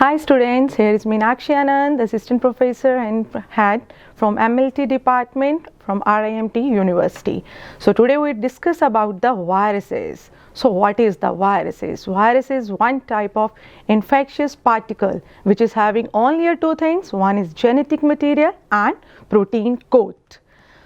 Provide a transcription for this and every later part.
Hi students, here is Meenakshi Anand, Assistant Professor and Head from MLT Department from RIMT University. So today we discuss about the viruses. So what is the viruses? Virus is one type of infectious particle which is having only two things. One is genetic material and protein coat.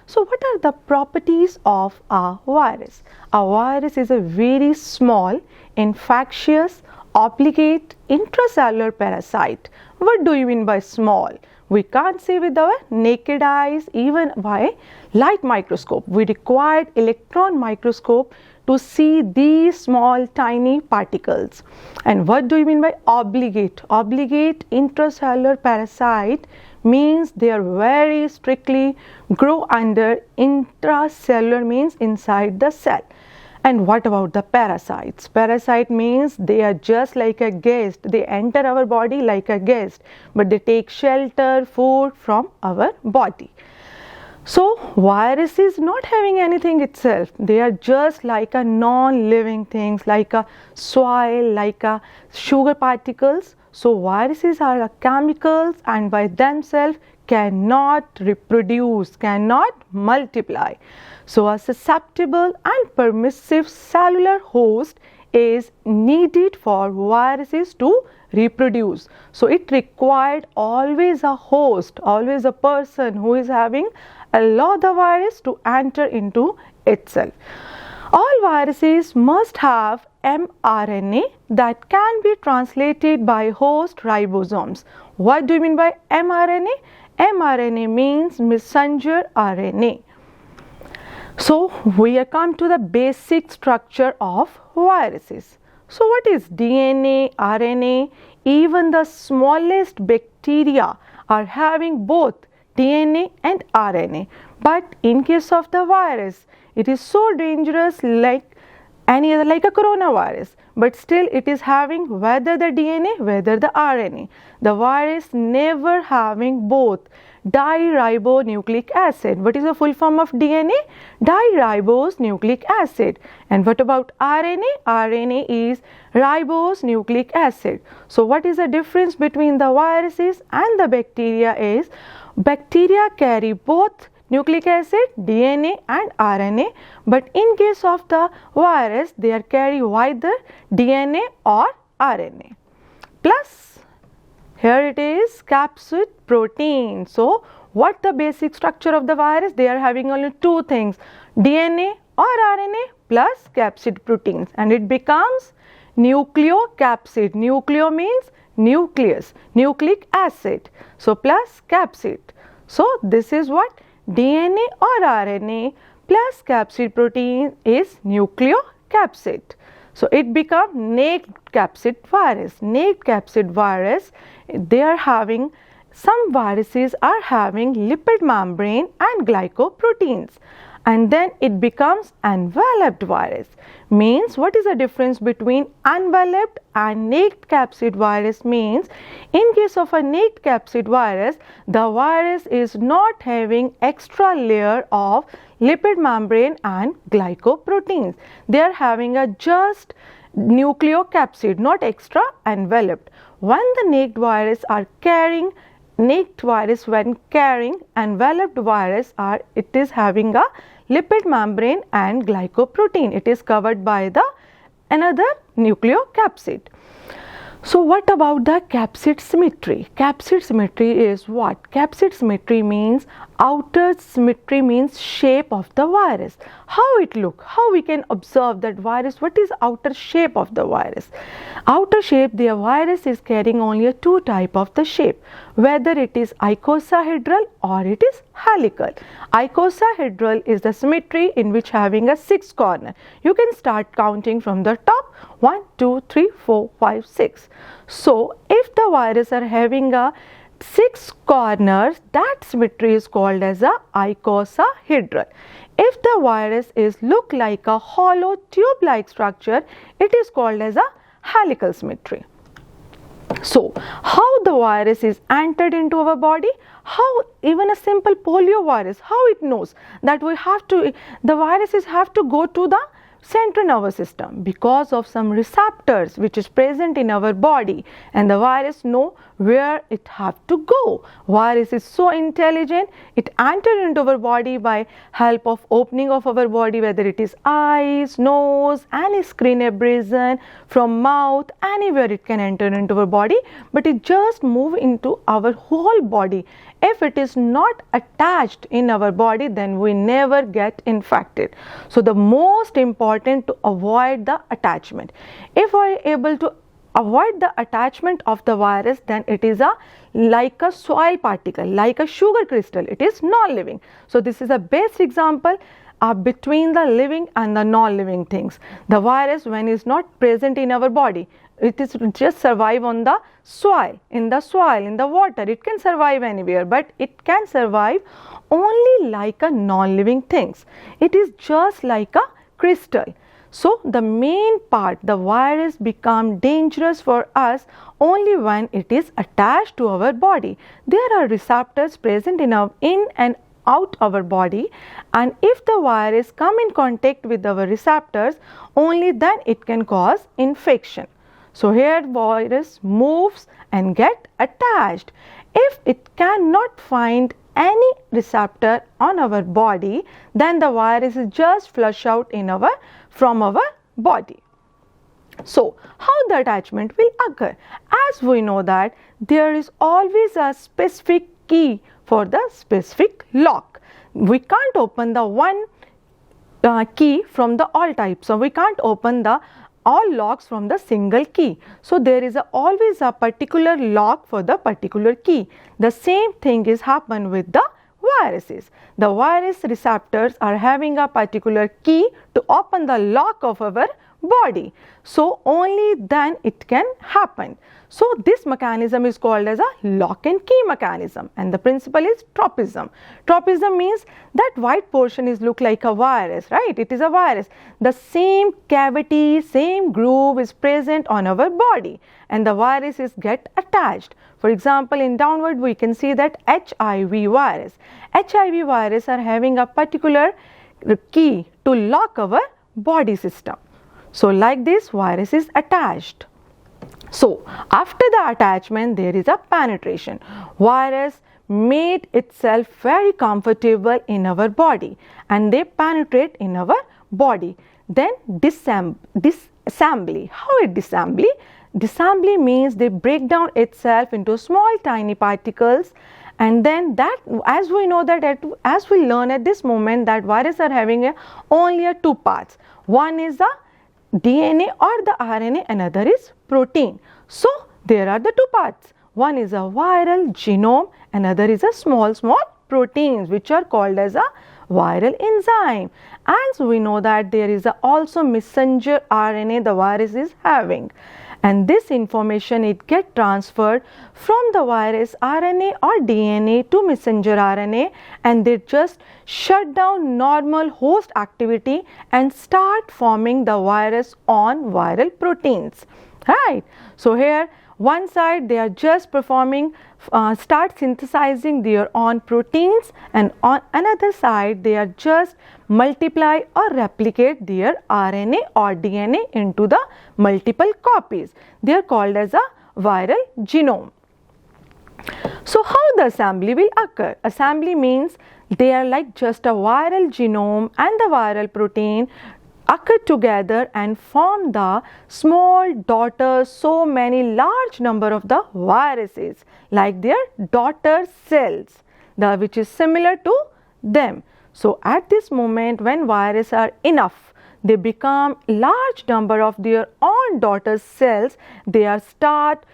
So what are the properties of a virus? A virus is a very small, infectious, obligate intracellular parasite. What do you mean by small? We can't see with our naked eyes, even by light microscope. We required electron microscope to see these small tiny particles. And what do you mean by obligate? Obligate intracellular parasite means they are very strictly grow under intracellular means inside the cell. And what about the parasites? Parasite means they are just like a guest. They enter our body like a guest, but they take shelter, food from our body. So virus is not having anything itself. They are just like a non-living things, like a soil, like a sugar particles. So viruses are a chemicals and by themselves cannot reproduce, cannot multiply. So a susceptible and permissive cellular host is needed for viruses to reproduce. So it required always a host, always a person who is having allow the virus to enter into itself. All viruses must have mRNA that can be translated by host ribosomes. What do you mean by mRNA? mRNA means messenger RNA. So we have come to the basic structure of viruses. So what is DNA, RNA? Even the smallest bacteria are having both DNA and RNA. But in case of the virus, it is so dangerous like any other, like a coronavirus, but still it is having whether the DNA, whether the RNA. The virus never having both diribonucleic acid. What is the full form of DNA? Diribose nucleic acid. And what about RNA? RNA is ribose nucleic acid. So what is the difference between the viruses and the bacteria is bacteria carry both nucleic acid, DNA and RNA, but in case of the virus, they are carry either DNA or RNA. Plus, here it is capsid protein. So, what the basic structure of the virus? They are having only two things, DNA or RNA plus capsid proteins, and it becomes nucleocapsid. Nucleo means nucleus, nucleic acid. So, plus capsid. So, this is what DNA or RNA plus capsid protein is nucleocapsid. So it becomes naked capsid virus. Naked capsid virus, they are having, some viruses are having lipid membrane and glycoproteins. And then it becomes enveloped virus. Means what is the difference between enveloped and naked capsid virus? Means in case of a naked capsid virus, the virus is not having extra layer of lipid membrane and glycoproteins. They are having a just nucleocapsid, not extra enveloped. When the naked virus are carrying, naked virus when carrying enveloped virus are, it is having a lipid membrane and glycoprotein. It is covered by the another nucleocapsid. So what about the capsid symmetry? Capsid symmetry is what? Capsid symmetry means outer symmetry means shape of the virus. How it look? How we can observe that virus? What is outer shape of the virus? Outer shape, the virus is carrying only two type of the shape, whether it is icosahedral or it is helical. Icosahedral is the symmetry in which having a 6 corner. You can start counting from the top 1, 2, 3, 4, 5, 6. So if the virus are having a 6 corners, that symmetry is called as a icosahedral. If the virus is look like a hollow tube-like structure, it is called as a helical symmetry. So, how the virus is entered into our body? How even a simple polio virus, how it knows that we have to, the viruses have to go to the central nervous system because of some receptors which is present in our body, and the virus know where it have to go. Virus is so intelligent, it enters into our body by help of opening of our body, whether it is eyes, nose, any skin abrasion, from mouth, anywhere it can enter into our body, but it just move into our whole body. If it is not attached in our body, then we never get infected. So the most important to avoid the attachment. If we are able to avoid the attachment of the virus, then it is like a soil particle, like a sugar crystal. It is non-living. So this is a best example between the living and the non-living things. The virus, when is not present in our body, it is just survive on the soil, in the water. It can survive anywhere, but it can survive only like a non-living things. It is just like a crystal. So the main part, the virus become dangerous for us only when it is attached to our body. There are receptors present in and out our body, and if the virus come in contact with our receptors, only then it can cause infection. So here virus moves and get attached. If it cannot find any receptor on our body, then the virus is just flush out from our body. So how the attachment will occur? As we know that there is always a specific key for the specific lock. We can't open the one key from the all types. So we can't open the all locks from the single key. So there is always a particular lock for the particular key. The same thing is happen with the viruses. The virus receptors are having a particular key to open the lock of our body. So only then it can happen. So this mechanism is called as a lock and key mechanism, and the principle is tropism. Tropism means that white portion is look like a virus, right? It is a virus. The same cavity, same groove is present on our body, and the virus is get attached. For example, in downward we can see that HIV virus. HIV virus are having a particular key to lock our body system. So like this virus is attached. So after the attachment there is a penetration. Virus made itself very comfortable in our body and they penetrate in our body. Then disassembly. How is disassembly? Disassembly means they break down itself into small tiny particles, and then that, as we know that as we learn at this moment, that viruses are having only two parts. One is the DNA or the RNA, another is protein. So there are the two parts. One is a viral genome, another is a small proteins which are called as a viral enzyme. As we know that there is also messenger RNA the virus is having, and this information it get transferred from the virus RNA or DNA to messenger RNA, and they just shut down normal host activity and start forming the virus on viral proteins, right? So here one side they are just performing start synthesizing their own proteins, and on another side they are just multiply or replicate their RNA or DNA into the multiple copies. They are called as a viral genome. So how the assembly will occur? Assembly means they are like just a viral genome and the viral protein occur together and form the small daughters, so many large number of the viruses like their daughter cells, which is similar to them. So at this moment when viruses are enough, they become large number of their own daughter cells, they are start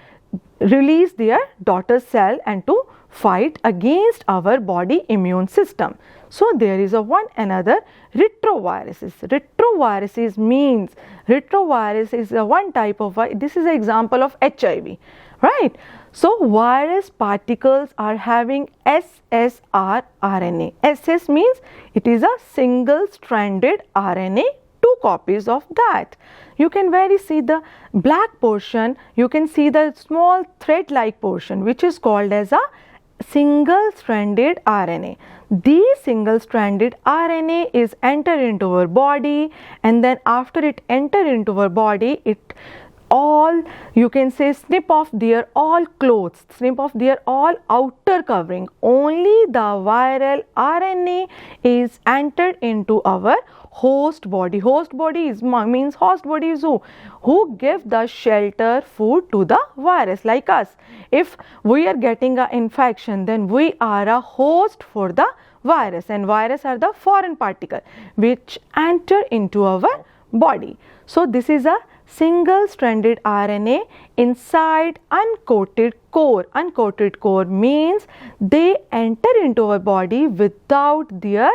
release their daughter cell and to fight against our body immune system. So there is one another retroviruses. Retroviruses means retrovirus is one type of, this is an example of HIV, right? So virus particles are having SSR RNA. SS means it is a single stranded RNA, two copies of that. You can very see the black portion, you can see the small thread like portion which is called as a single-stranded RNA. These single-stranded RNA is enter into our body, and then after it enter into our body, it all, you can say, snip off their all clothes, snip off their all outer covering. Only the viral RNA is entered into our host body. Host body is means host body is who give the shelter food to the virus, like us. If we are getting an infection, then we are a host for the virus, and virus are the foreign particle which enter into our body. So this is a single-stranded RNA inside uncoated core. Uncoated core means they enter into our body without their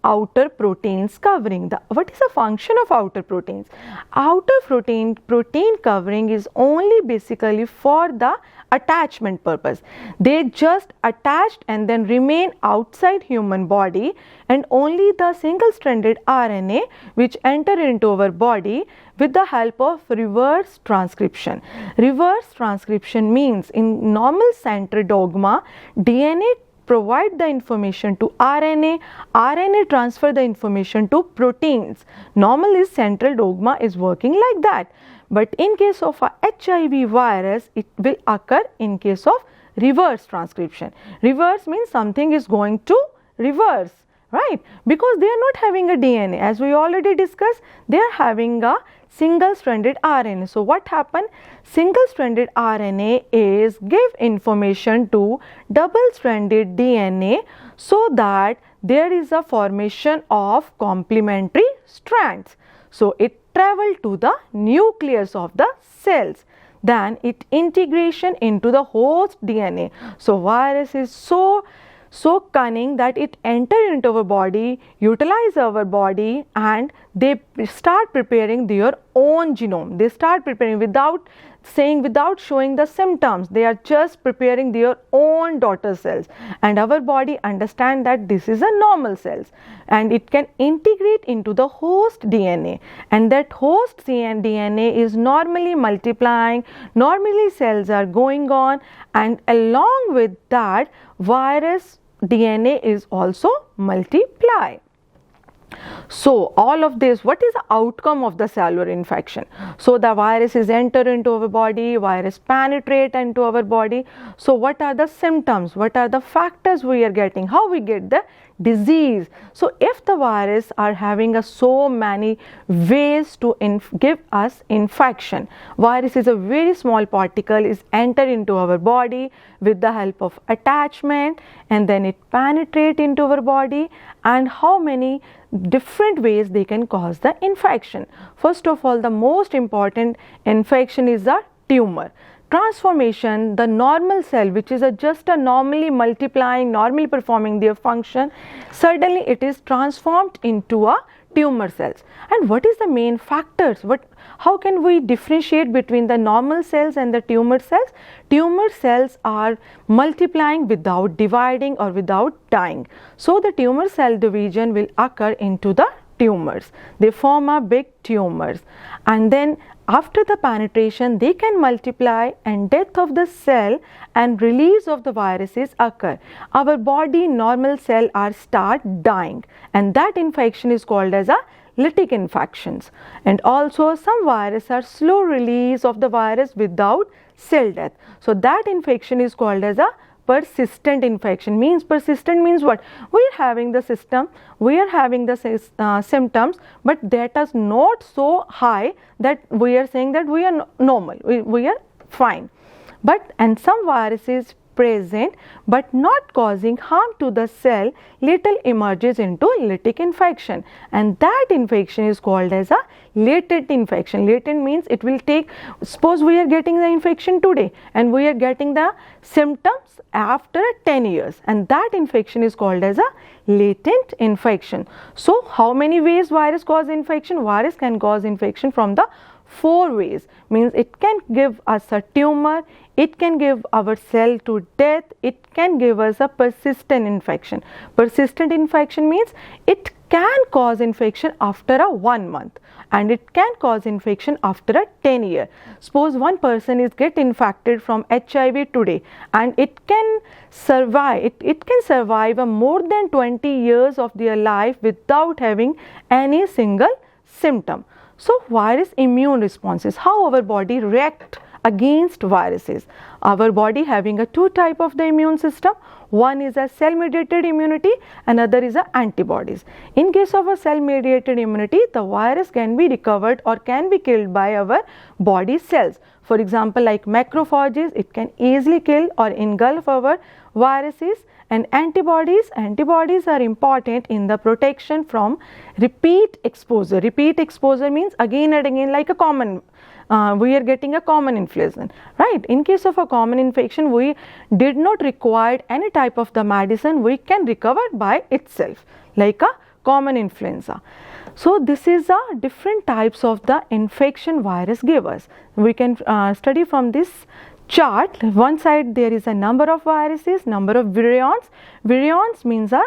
outer proteins covering. What is the function of outer proteins? Outer protein covering is only basically for the attachment purpose. They just attached and then remain outside human body, and only the single-stranded RNA which enter into our body with the help of reverse transcription. Reverse transcription means in normal central dogma, DNA provide the information to RNA, RNA transfer the information to proteins. Normally central dogma is working like that. But in case of a HIV virus, it will occur in case of reverse transcription. Reverse means something is going to reverse, right? Because they are not having a DNA. As we already discussed, they are having a single-stranded RNA. So what happened? Single-stranded RNA is give information to double-stranded DNA so that there is a formation of complementary strands. So it travel to the nucleus of the cells. Then it integration into the host DNA. So virus is so cunning that it enter into our body, utilize our body, and they start preparing their own genome. They start preparing without showing the symptoms. They are just preparing their own daughter cells, and our body understand that this is a normal cells, and it can integrate into the host DNA, and that host DNA is normally multiplying, normally cells are going on, and along with that virus DNA is also multiply. So all of this, what is the outcome of the cellular infection? So the virus is enter into our body, virus penetrate into our body. So what are the symptoms? What are the factors we are getting? How we get the disease? So if the virus are having so many ways to give us infection, virus is a very small particle is enter into our body with the help of attachment, and then it penetrate into our body, and how many different ways they can cause the infection. First of all, the most important infection is the tumor. Transformation, the normal cell which is just a normally multiplying, normally performing their function, suddenly it is transformed into a tumor cells. And what is the main factors? How can we differentiate between the normal cells and the tumor cells? Tumor cells are multiplying without dividing or without dying. So the tumor cell division will occur into the tumors. They form a big tumors, and then after the penetration they can multiply, and death of the cell and release of the viruses occur. Our body normal cell are start dying, and that infection is called as a lytic infections. And also some virus are slow release of the virus without cell death. So that infection is called as a persistent infection. Means persistent means what? We are having the system, we are having the symptoms, but that is not so high that we are saying that we are normal, we are fine. But and some viruses present but not causing harm to the cell little emerges into lytic infection, and that infection is called as a latent infection. Latent means it will take, suppose we are getting the infection today and we are getting the symptoms after 10 years, and that infection is called as a latent infection. So how many ways virus cause infection? Virus can cause infection from the 4 ways. Means it can give us a tumor, it can give our cell to death, it can give us a persistent infection. Persistent infection means it can cause infection after a 1 month, and it can cause infection after a 10 year. Suppose one person is get infected from HIV today, and it can survive a more than 20 years of their life without having any single symptom. So virus immune responses, how our body react against viruses. Our body having a two type of the immune system. One is a cell mediated immunity, another is a antibodies. In case of a cell mediated immunity, the virus can be recovered or can be killed by our body cells. For example, like macrophages, it can easily kill or engulf our viruses. And antibodies are important in the protection from repeat exposure. Repeat exposure means again and again, like a common we are getting a common infection, right? In case of a common infection, we did not require any type of the medicine, we can recover by itself, like a common influenza. So this is a different types of the infection virus give us. We can study from this chart. One side there is a number of viruses, number of virions. Virions means a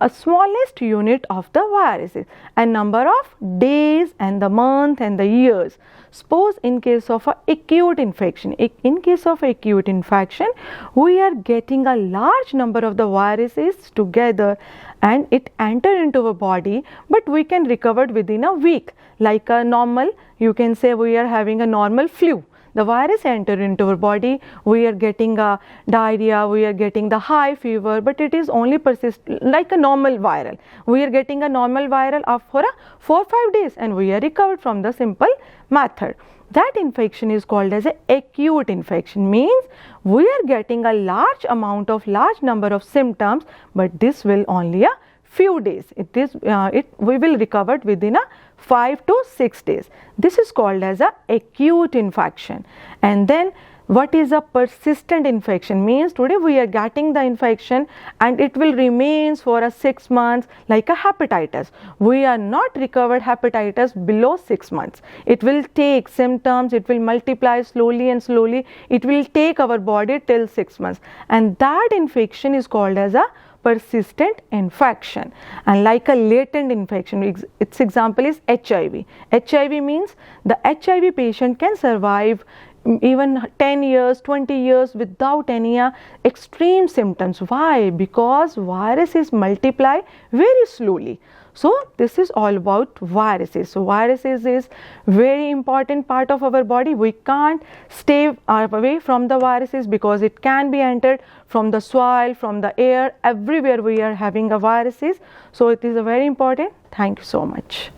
smallest unit of the viruses, and number of days and the month and the years. Suppose in case of a acute infection, we are getting a large number of the viruses together and it enter into our body, but we can recover within a week. Like a normal, you can say we are having a normal flu. The virus enter into our body, we are getting a diarrhea, we are getting the high fever, but it is only persist like a normal viral. We are getting a normal viral for 4 or 5 days and we are recovered from the simple method. That infection is called as an acute infection, means we are getting a large number of symptoms, but this will only a few days. We will recover within a 5 to 6 days. This is called as a acute infection. And then what is a persistent infection? Means today we are getting the infection and it will remain for a 6 months, like a hepatitis. We are not recovered hepatitis below 6 months. It will take symptoms, it will multiply slowly and slowly. It will take our body till 6 months, and that infection is called as a persistent infection. And like a latent infection, its example is HIV. HIV means the HIV patient can survive even 10 years, 20 years without any extreme symptoms. Why? Because viruses multiply very slowly. So this is all about viruses. So viruses is very important part of our body. We can't stay away from the viruses because it can be entered from the soil, from the air, everywhere we are having a viruses. So it is a very important. Thank you so much.